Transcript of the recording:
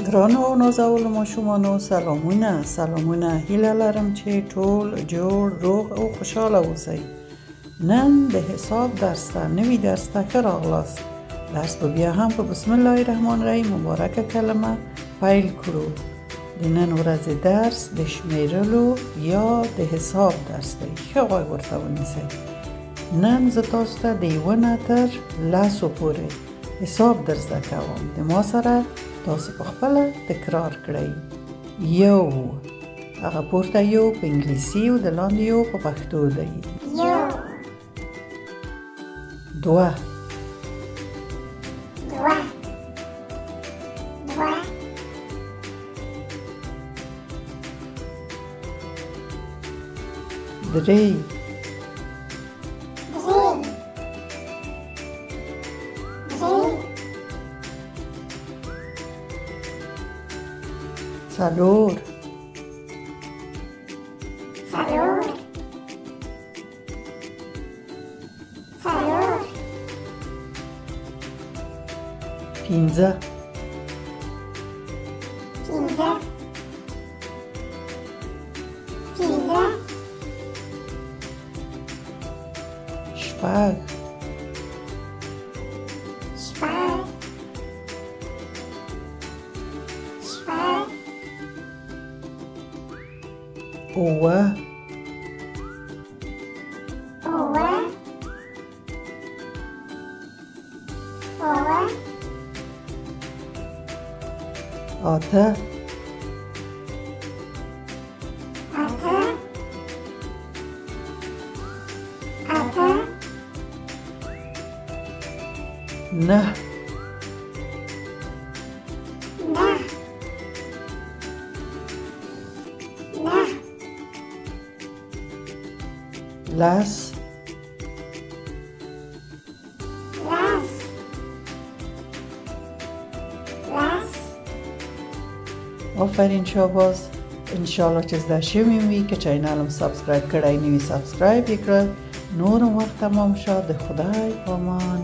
ګرانو او نازولو ماشومانو سلامونه هیله لرم چې ټول جوړ روغ او خوشحاله اوسئ. نن د حساب درس ته نوي درس ته ښه راغلاست. درس به بیا هم په بسم الله الرحمن الرحیم مبارکه کلمه پیل کړو. د نن ورځې درس د شمېرلو یا د حساب درس دی. ښه غوږ ورته ونیسئ. نن زه تاسو ته د 1 نه تر 10 پورې حساب در زده کوم. د ما سره تاسو په خپله تکرار کړئ. یو، هغه پورته یو په انګلیسي او د لاندې یو په پښتو دی. یو، دوه، دوه، دوه، درې، درې، درې، څلور، څلور، څلور، پنځه، پنځه، پنځه، شپږ، شپږ، شپږ، اووه، اووه، اووه، اته، اته، اته، نه، نه، نه، لس، لس، لس. آفرین شاباس. انشالله چې زده شویم وي که چینلم سابسکرایب کړی نه وي سابسکرایب یې کړئ. نورم وخت تمام شد. د خدای پامان.